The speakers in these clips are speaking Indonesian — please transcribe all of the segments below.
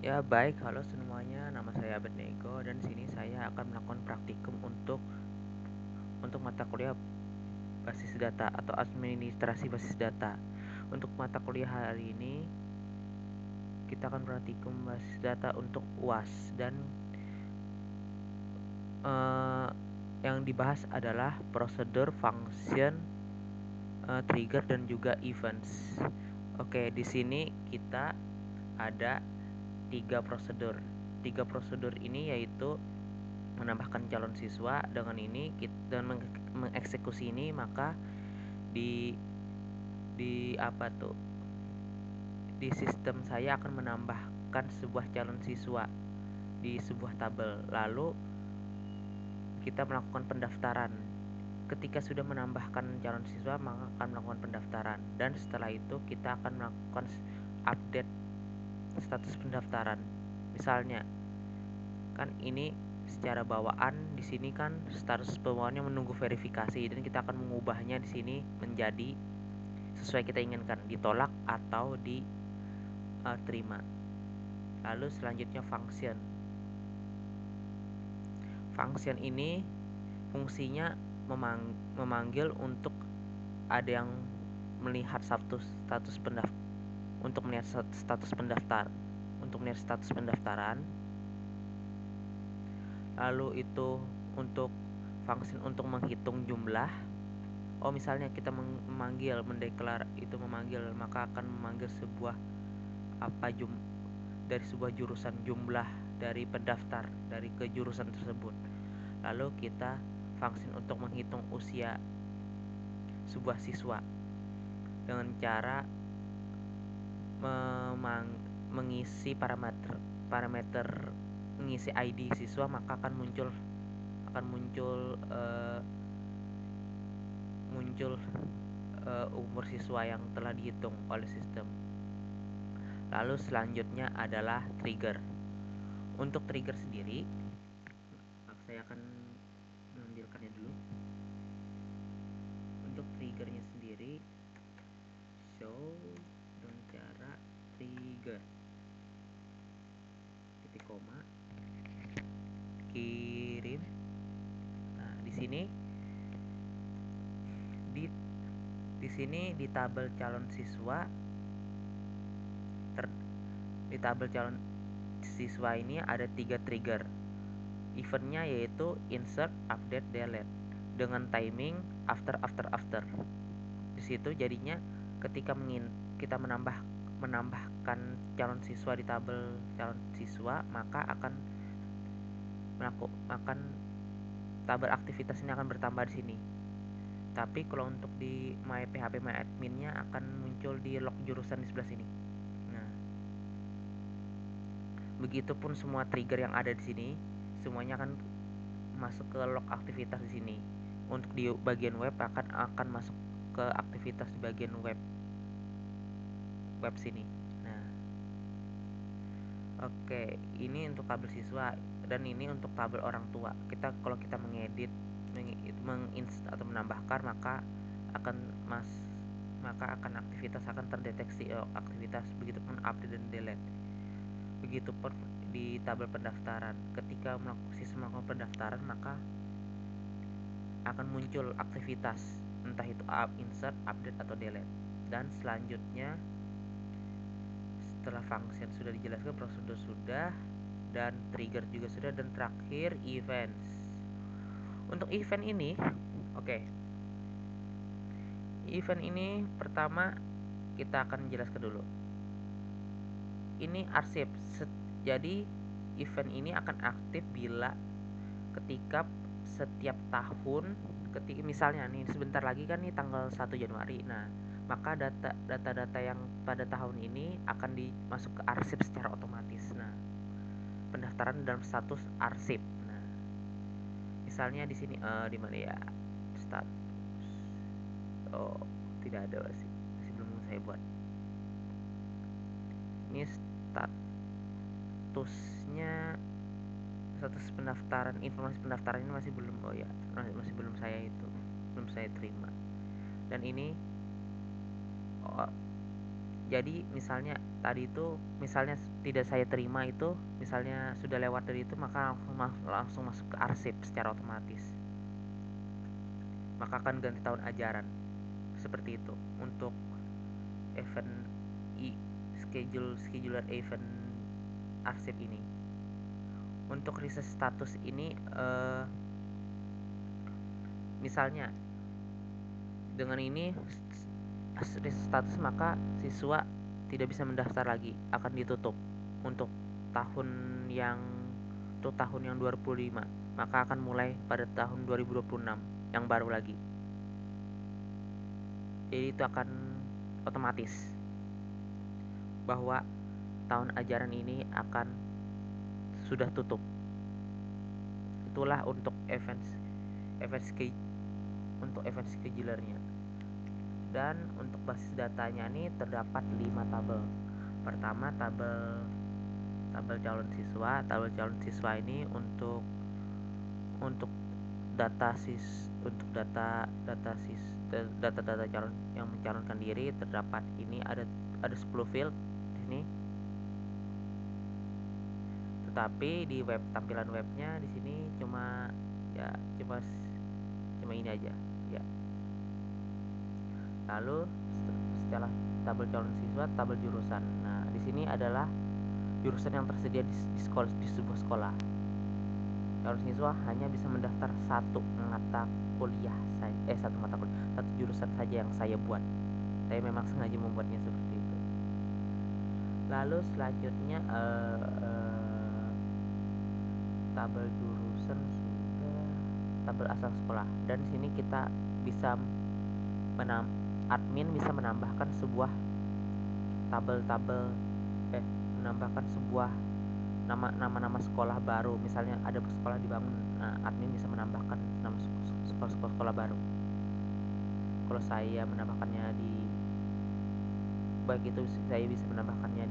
Ya, baik. Halo semuanya. Nama saya Abednego dan sini saya akan melakukan praktikum untuk mata kuliah basis data atau administrasi basis data. Untuk mata kuliah hari ini kita akan praktikum basis data untuk UAS dan eh, yang dibahas adalah prosedur, function, trigger dan juga events. Oke, di sini kita ada tiga prosedur. Tiga prosedur ini yaitu menambahkan calon siswa. Dengan ini dan mengeksekusi ini, maka di apa tuh, di sistem saya akan menambahkan sebuah calon siswa di sebuah tabel, lalu kita melakukan pendaftaran. Ketika sudah menambahkan calon siswa, maka akan melakukan pendaftaran, dan setelah itu kita akan melakukan update status pendaftaran. Misalnya kan ini secara bawaan, di sini kan status bawaannya menunggu verifikasi, dan kita akan mengubahnya di sini menjadi sesuai kita inginkan, ditolak atau diterima. Lalu selanjutnya function. Function ini fungsinya memanggil untuk ada yang melihat status pendaftar, untuk melihat status pendaftar, untuk melihat status pendaftaran. Lalu itu untuk function untuk menghitung jumlah. Oh, misalnya kita memanggil, memanggil, maka akan memanggil sebuah dari sebuah jurusan, jumlah dari pendaftar dari kejurusan tersebut. Lalu kita function untuk menghitung usia sebuah siswa dengan cara mengisi parameter mengisi ID siswa, maka akan muncul uh, muncul umur siswa yang telah dihitung oleh sistem. Lalu selanjutnya adalah trigger. Untuk trigger sendiri, saya akan mengambilkannya dulu. Untuk triggernya sendiri, show dengan cara trigger titik koma kirim. Nah, di sini di di tabel calon siswa, di tabel calon siswa ini ada tiga trigger. Eventnya yaitu insert, update, delete dengan timing after. Di situ jadinya ketika kita menambahkan calon siswa di tabel calon siswa, maka akan tabel aktivitas ini akan bertambah di sini. Tapi kalau untuk di My PHP My Admin-nya akan muncul di log jurusan di sebelah sini. Nah, begitupun semua trigger yang ada di sini, semuanya akan masuk ke log aktivitas di sini. Untuk di bagian web akan masuk ke aktivitas di bagian web sini. Nah, oke, ini untuk tabel siswa, dan ini untuk tabel orang tua. Kalau kita mengedit, atau menambahkan, maka akan aktivitas akan terdeteksi aktivitas, begitupun update dan delete. Begitupun di tabel pendaftaran. Ketika sistem melakukan pendaftaran, maka akan muncul aktivitas, entah itu insert, update atau delete. Dan selanjutnya, setelah function sudah dijelaskan, prosedur sudah, dan trigger juga sudah, dan terakhir events. Untuk event ini, oke, event ini pertama kita akan jelaskan dulu. Ini arsip. Jadi event ini akan aktif ketika setiap tahun, ketika misalnya nih sebentar lagi kan nih tanggal 1 Januari. Nah, maka data-data yang pada tahun ini akan dimasuk ke arsip secara otomatis. Nah, pendaftaran dalam status arsip. Nah, misalnya di sini di mana ya? Status. Oh, tidak ada, masih belum saya buat. Ini statusnya, status pendaftaran, informasi pendaftaran ini masih belum, masih belum saya terima. Dan ini Jadi misalnya tadi itu, misalnya tidak saya terima itu, misalnya sudah lewat dari itu, maka langsung masuk ke arsip secara otomatis. Maka akan ganti tahun ajaran. Seperti itu untuk event scheduler event arsip ini. Untuk reset status ini, misalnya dengan ini reset status, maka siswa tidak bisa mendaftar lagi, akan ditutup untuk tahun yang untuk tahun yang 2005, maka akan mulai pada tahun 2026 yang baru lagi. Jadi itu akan otomatis bahwa tahun ajaran ini akan sudah tutup. Itulah untuk event schedulernya. Dan untuk basis datanya ini terdapat 5 tabel. Pertama, tabel calon siswa. Tabel calon siswa ini untuk data calon yang mencalonkan diri. Terdapat ini ada 10 field ini. Tetapi di tampilan webnya di sini cuma ini aja ya. Lalu setelah tabel calon siswa, tabel jurusan. Nah, di sini adalah jurusan yang tersedia di sebuah sekolah. Calon siswa hanya bisa mendaftar satu mata kuliah satu jurusan saja yang saya buat. Saya memang sengaja membuatnya seperti itu. Lalu selanjutnya tabel jurusan sudah, tabel asal sekolah. Dan di sini kita bisa admin bisa menambahkan sebuah menambahkan sebuah nama-nama sekolah baru. Misalnya ada sekolah dibangun, admin bisa menambahkan nama sekolah baru. Kalau saya menambahkannya baik itu saya bisa menambahkannya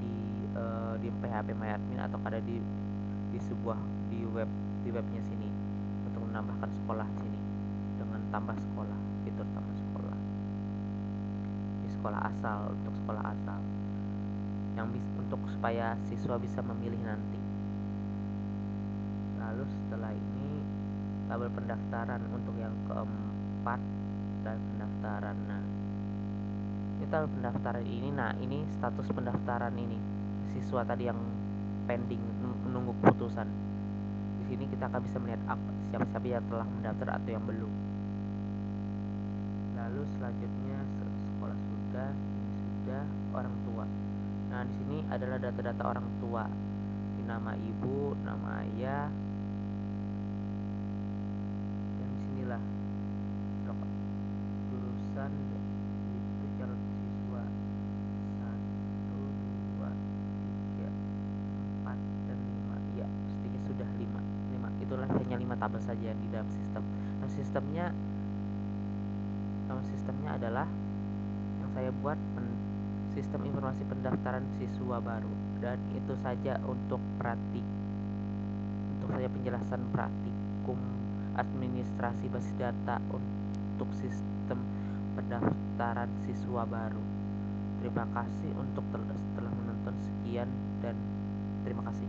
di PHP MyAdmin atau ada di webnya sini untuk menambahkan sekolah sini dengan tambah sekolah, fitur tambah sekolah di sekolah asal, untuk sekolah asal yang untuk supaya siswa bisa memilih nanti. Lalu setelah ini tabel pendaftaran untuk yang keempat, dan pendaftaran. Nah, ini tabel pendaftaran ini. Nah, ini status pendaftaran ini siswa tadi yang pending menunggu keputusan. Di sini kita akan bisa melihat siapa-siapa yang telah mendaftar atau yang belum. Lalu selanjutnya sekolah sudah, ini sudah, orang tua. Nah, di sini adalah data-data orang tua. Ini nama ibu, nama ayah. Dan disinilah jurusan itu calon siswa 1, 2, 3, 4, dan 5. Ya, pastinya sudah 5. Itulah hanya 5 tabel saja di dalam sistem. Nah, sistemnya adalah yang saya buat sistem informasi pendaftaran siswa baru. Dan itu saja untuk penjelasan praktikum administrasi basis data untuk sistem pendaftaran siswa baru. Terima kasih untuk telah menonton. Sekian dan terima kasih.